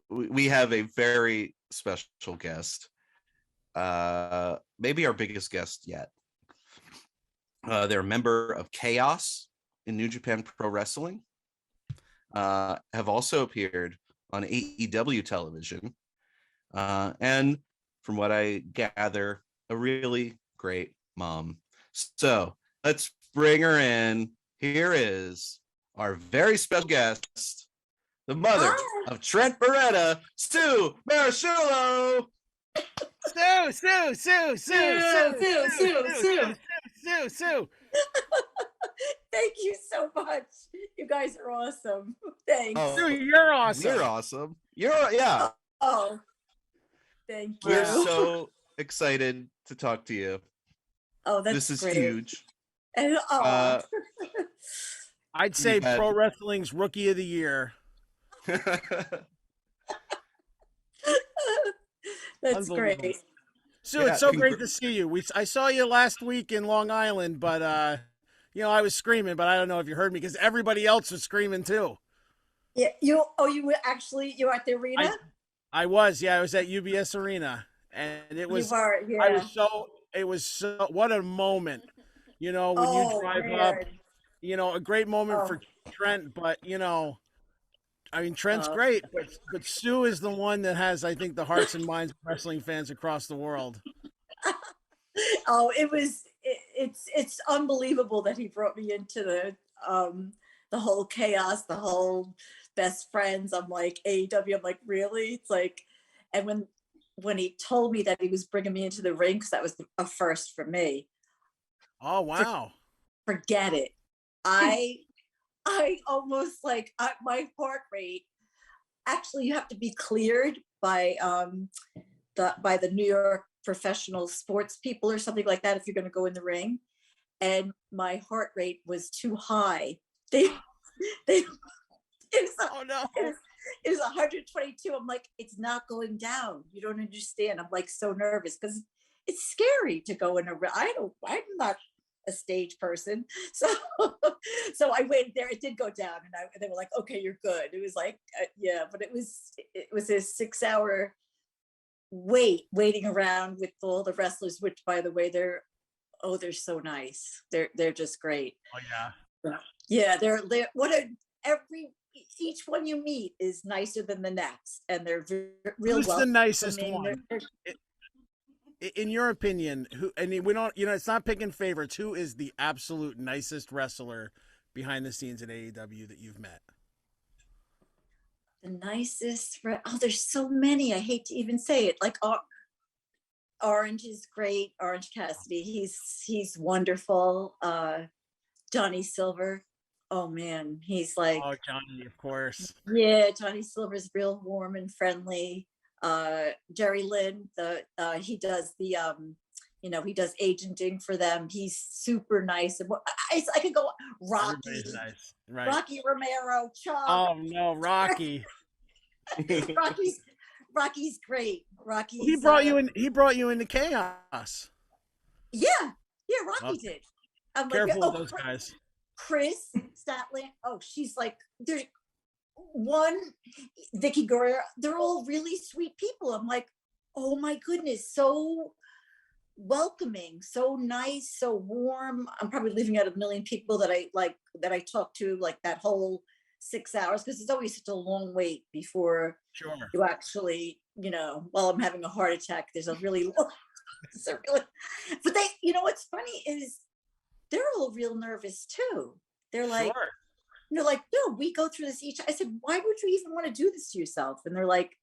we have a very special guest. Maybe our biggest guest yet. They're a member of Chaos in New Japan Pro Wrestling. Have also appeared on AEW television. And from what I gather, a really great mom. So let's bring her in. Here is our very special guest, the mother of Trent Beretta, Sue Marasciulo. Sue. Thank you so much. You guys are awesome. Thanks. Oh, Sue, you're awesome. You're awesome. Yeah. Oh, thank you. We're so excited to talk to you. Oh, that's this is great. Huge. And I'd say pro wrestling's rookie of the year. That's great. Sue, it's so great to see you. I saw you last week in Long Island, but I was screaming, but I don't know if you heard me because everybody else was screaming too. Yeah, you were at the arena? I was at UBS Arena, and it was it was so what a moment. When you drive up, a great moment for Trent, but Trent's great, but Sue is the one that has, I think, the hearts and minds of wrestling fans across the world. It's unbelievable that he brought me into the whole Chaos, the whole best friends. I'm like, AEW, I'm like, really? It's like, and when he told me that he was bringing me into the ring, because that was a first for me. Oh, wow. Forget it. I almost my heart rate, actually you have to be cleared by the New York professional sports people or something like that if you're going to go in the ring. And my heart rate was too high. It was 122. I'm like, it's not going down. You don't understand. I'm like so nervous because it's scary to go in I'm not a stage person. So I waited there. It did go down and they were like, okay, you're good. It was like, but it was a 6-hour waiting around with all the wrestlers, which by the way, they're so nice. They're just great. Oh yeah. Yeah. Each one you meet is nicer than the next. And they're real. Who's the nicest one? In your opinion, who? And we don't. It's not picking favorites. Who is the absolute nicest wrestler behind the scenes at AEW that you've met? The nicest? There's so many. I hate to even say it. Like Orange is great. Orange Cassidy. He's wonderful. Johnny Silver. Oh man, he's like. Oh, Johnny, of course. Yeah, Johnny Silver's real warm and friendly. Jerry Lynn, he does he does agenting for them. He's super nice. And I could go Rocky, nice. Right. Rocky Romero, Chuck. Oh no, Rocky. Rocky's great. Rocky. He brought you in. He brought you into Chaos. Yeah, Rocky did. I'm careful with those guys. Chris Statland. Oh, she's like there's one Vicky Guerrero. They're all really sweet people. I'm like, oh my goodness, so welcoming, so nice, so warm. I'm probably leaving out a million people that I talk to like that whole 6 hours because it's always such a long wait before you actually, while I'm having a heart attack, there's a really long, but they, what's funny is they're all real nervous too. They're like, like, no, we go through this each. I said, why would you even want to do this to yourself? And they're like,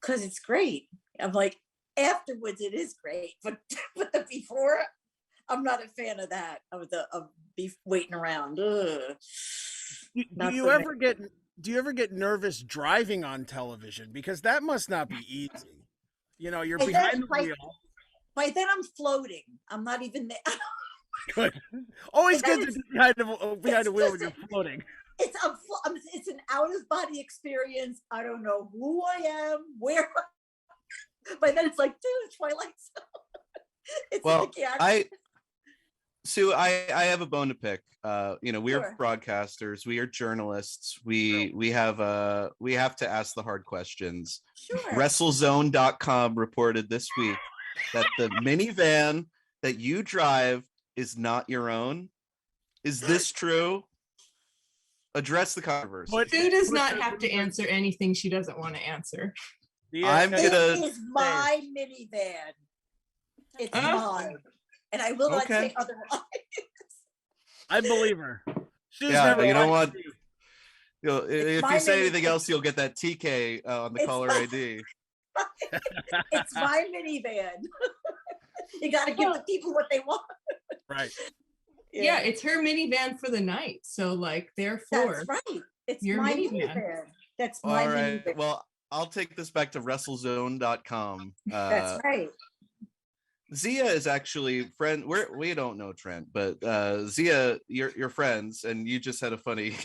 because it's great. I'm like, afterwards it is great, but the before, I'm not a fan of that. Of waiting around. Do you ever get nervous driving on television? Because that must not be easy. You're behind the wheel. By then I'm floating. I'm not even there. Good. Always good to be behind the wheel when you're floating. It's an out of body experience. I don't know who I am, where. By then it's like, dude, Twilight Zone. Well, Sue, I have a bone to pick. We are Sure. broadcasters, we are journalists. We have to ask the hard questions. Sure. WrestleZone.com reported this week that the minivan that you drive is not your own. Is this true? Address the controversy. Sue does not have to answer anything she doesn't want to answer. It is my minivan. It's mine. And I will not say otherwise. I believe her. Sue's never you don't want. If you say anything else, you'll get that TK on the caller ID. It's my minivan. You got to give the people what they want. Right. Yeah, it's her minivan for the night. So, therefore, that's right. It's your my minivan. That's my minivan. Right. Well, I'll take this back to WrestleZone.com. That's right. Zia is actually friend. We don't know Trent, but Zia, you're friends, and you just had a funny.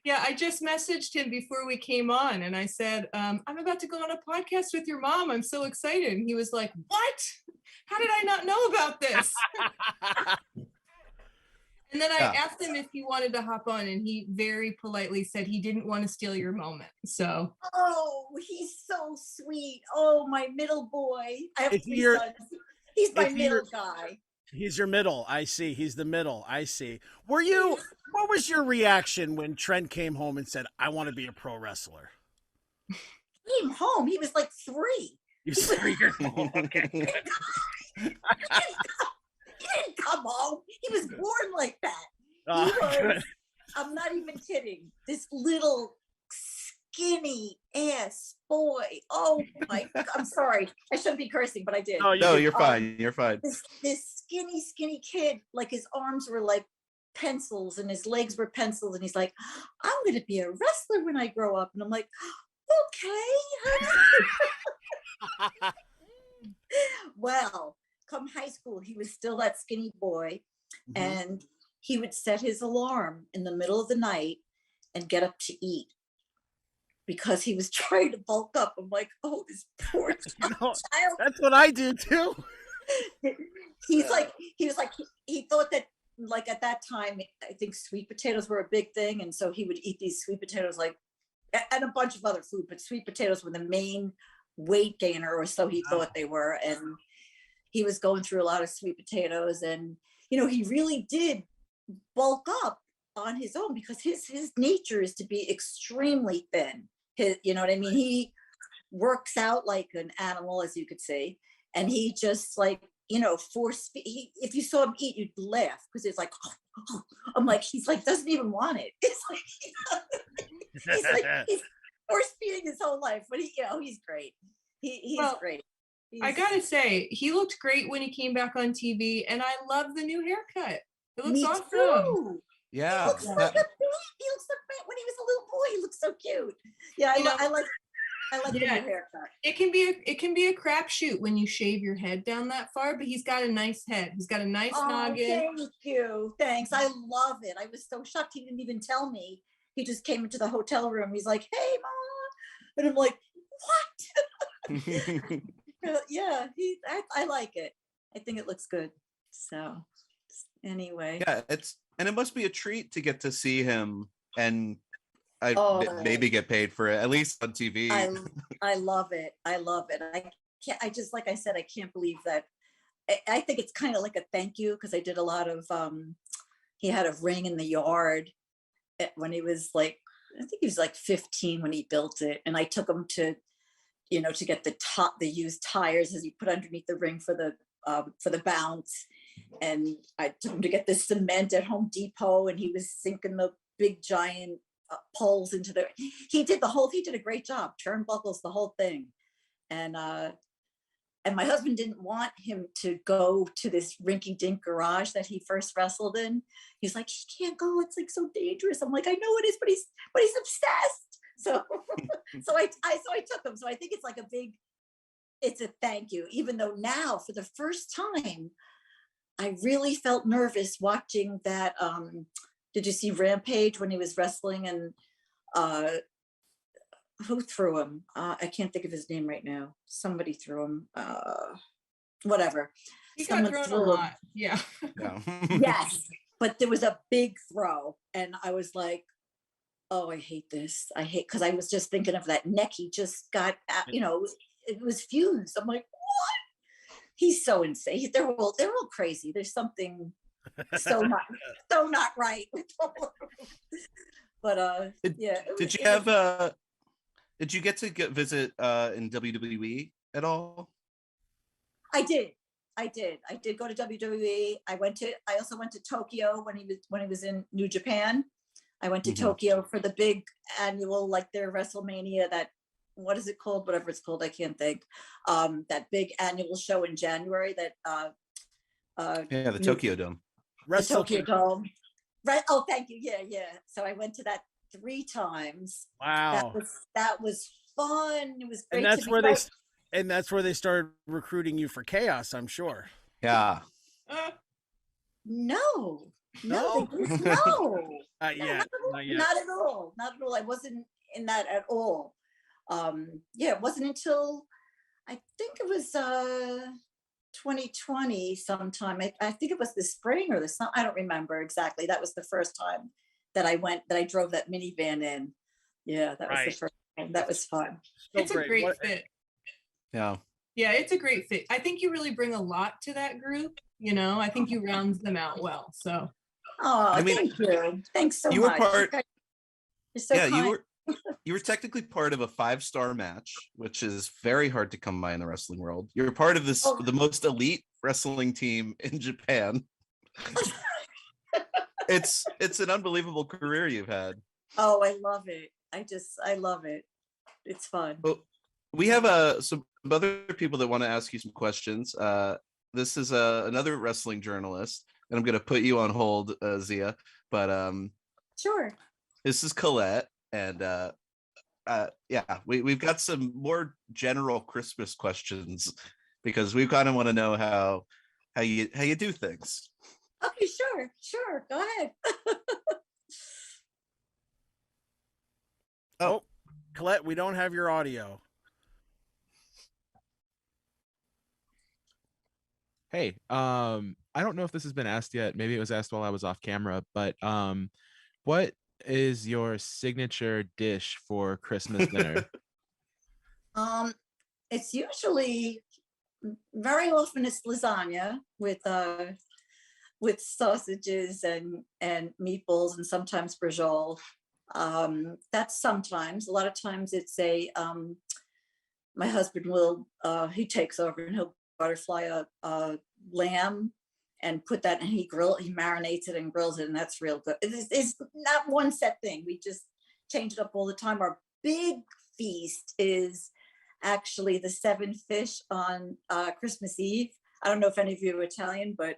Yeah, I just messaged him before we came on, and I said, "I'm about to go on a podcast with your mom. I'm so excited." And he was like, "What? How did I not know about this?" And then I asked him if he wanted to hop on, and he very politely said he didn't want to steal your moment. So. Oh, he's so sweet. Oh, my middle boy. I have 3 sons. He's my middle guy. He's your middle. I see. He's the middle. I see. What was your reaction when Trent came home and said, "I want to be a pro wrestler"? He came home. He was like 3. You're 3 years old. Okay. He didn't come home. He was born like that. I'm not even kidding. This little skinny ass boy. Oh my God. I'm sorry. I shouldn't be cursing, but I did. No, you're fine. You're fine. This skinny kid, like his arms were like pencils and his legs were pencils. And he's like, "I'm going to be a wrestler when I grow up." And I'm like, okay. Well, come high school, he was still that skinny boy. Mm-hmm. And he would set his alarm in the middle of the night and get up to eat because he was trying to bulk up. I'm like, oh, this poor child. That's what I do too. He thought that like at that time, I think sweet potatoes were a big thing. And so he would eat these sweet potatoes and a bunch of other food, but sweet potatoes were the main weight gainer, or so he thought they were. And he was going through a lot of sweet potatoes, and he really did bulk up on his own because his nature is to be extremely thin. You know what I mean? He works out like an animal, as you could see, and he just if you saw him eat, you'd laugh because it's like, I'm like, he's like doesn't even want it. It's like he's force feeding his whole life, but he's great. He's great. I gotta say, he looked great when he came back on TV, and I love the new haircut. It looks awesome. Too. Yeah, he looks like a baby. He looks like when he was a little boy. He looks so cute. Yeah, I like the new haircut. It can be a crapshoot when you shave your head down that far, but he's got a nice head. He's got a nice noggin. Thank you. Thanks. I love it. I was so shocked. He didn't even tell me. He just came into the hotel room. He's like, "Hey, Mom," and I'm like, "What?" Yeah, I like it. I think it looks good. So anyway. Yeah, it must be a treat to get to see him and maybe get paid for it, at least on TV. I love it. I love it. I just, like I said, I can't believe that. I think it's kind of like a thank you because I did a lot of, he had a ring in the yard when he was I think he was 15 when he built it. And I took him to get the used tires as you put underneath the ring for the bounce. And I took him to get the cement at Home Depot, and he was sinking the big giant poles into he did a great job, turnbuckles, the whole thing. And my husband didn't want him to go to this rinky dink garage that he first wrestled in. He's like, "He can't go. It's so dangerous." I'm like, "I know it is, but he's obsessed." So, I took him. So I think it's a thank you, even though now for the first time, I really felt nervous watching that. Did you see Rampage when he was wrestling and who threw him? I can't think of his name right now. Somebody threw him, whatever. He got thrown a lot. Yeah. Yes, but there was a big throw, and I was like, "Oh, I hate this. I hate," because I was just thinking of that neck he just got. It was fused. I'm like, "What?" He's so insane. They're all crazy. There's something so not right with all of them. But Did you get to visit in WWE at all? I did go to WWE. I also went to Tokyo when he was in New Japan. I went to Tokyo for the big annual, like their WrestleMania, that, what is it called? Whatever it's called, I can't think. That big annual show in January that the Tokyo Dome. The Tokyo Dome. Right. Oh, thank you. Yeah. So I went to that 3 times. Wow. That was fun. It was great. And that's where they started recruiting you for Chaos, I'm sure. Yeah. No. No. Not at all. I wasn't in that at all. It wasn't until I think it was 2020 sometime. I think it was the spring or the summer. I don't remember exactly. That was the first time that I drove that minivan in. Yeah, that was the first time. That was fun. It's a great fit. Yeah, it's a great fit. I think you really bring a lot to that group. I think you round them out well. So, thank you. Thanks so much. You were part. You're so kind. You were technically part of a 5-star match, which is very hard to come by in the wrestling world. You're part of the most elite wrestling team in Japan. It's an unbelievable career you've had. Oh, I love it. I love it. It's fun. Well, we have some other people that want to ask you some questions. This is another wrestling journalist, and I'm going to put you on hold, Zia. But sure. This is Colette, and we've got some more general Christmas questions because we kind of want to know how you do things. Okay, sure. Go ahead. Oh, Colette, we don't have your audio. Hey, I don't know if this has been asked yet. Maybe it was asked while I was off camera, but what is your signature dish for Christmas dinner? It's usually, very often it's lasagna with sausages and meatballs and sometimes brajol. That's sometimes. A lot of times it's my husband will he takes over and he'll butterfly a lamb and put that, and he marinates it and grills it, and that's real good. It's not one set thing. We just change it up all the time. Our big feast is actually the 7 fish on Christmas Eve. I don't know if any of you are Italian, but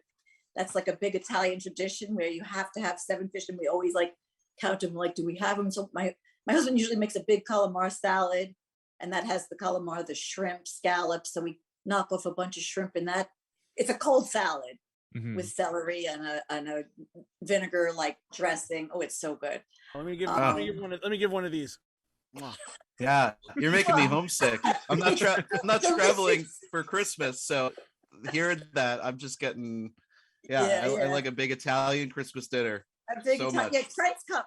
that's like a big Italian tradition where you have to have 7 fish, and we always like count them, like, do we have them? So my husband usually makes a big calamari salad, and that has the calamari, the shrimp, scallops. So we knock off a bunch of shrimp in that. It's a cold salad with celery and a vinegar like dressing. Oh, it's so good. Let me give one of these. Yeah, you're making me homesick. I'm not traveling for Christmas, so hearing that, I'm just getting. I like a big Italian Christmas dinner. A big Italian. Yeah,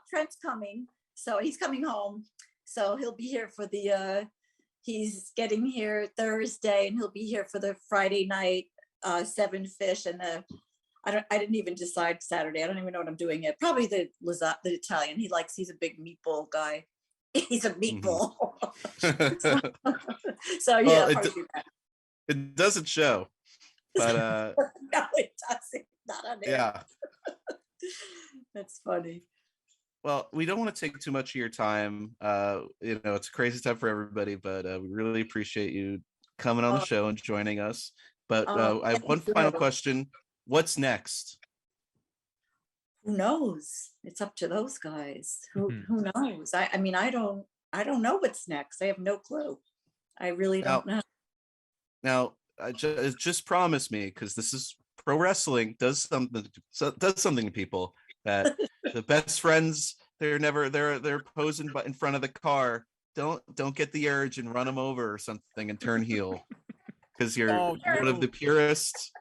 Trent's coming, so he's coming home. So he'll be here for he's getting here Thursday, and he'll be here for the Friday night 7 fish, and I didn't even decide Saturday. I don't even know what I'm doing yet. Probably the Italian. He's a big meatball guy. He's a meatball. So yeah, it doesn't show, but no, it doesn't. Not on air. Yeah. That's funny. Well, we don't want to take too much of your time. It's a crazy time for everybody, but we really appreciate you coming on the show and joining us. But I have one final question. What's next? Who knows? It's up to those guys. Who knows? I mean, I don't know what's next. I have no clue. I really don't know. Now, just promise me, because this is pro wrestling, does something to people, that the best friends, they're posing in front of the car. Don't get the urge and run them over or something and turn heel, because you're one of the purest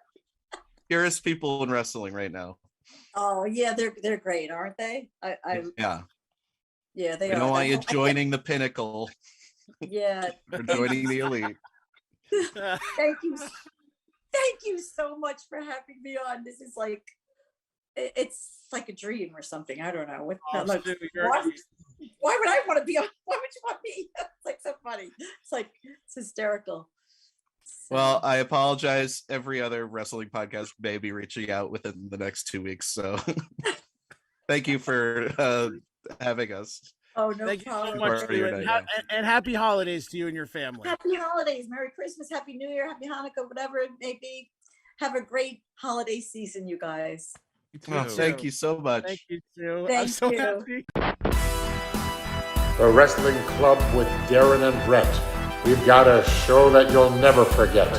purest people in wrestling right now. Oh yeah, they're great, aren't they? Yeah. Yeah, they We are. don't want you joining the pinnacle. Yeah. Or joining the elite. Thank you so much for having me on. This is like, it's like a dream or something. I don't know. Like, why would I want to be on? Why would you want me? It's like so funny. It's like, it's hysterical. So. Well, I apologize. Every other wrestling podcast may be reaching out within the next 2 weeks. So thank you for having us. Oh, no Thank problem. you so much. And happy holidays to you and your family. Happy holidays. Merry Christmas. Happy New Year. Happy Hanukkah. Whatever it may be. Have a great holiday season, you guys. Oh, thank you so much. Thank you, too. Thank I'm so you. happy. The Wrestling Club with Darren and Brett. We've got a show that you'll never forget.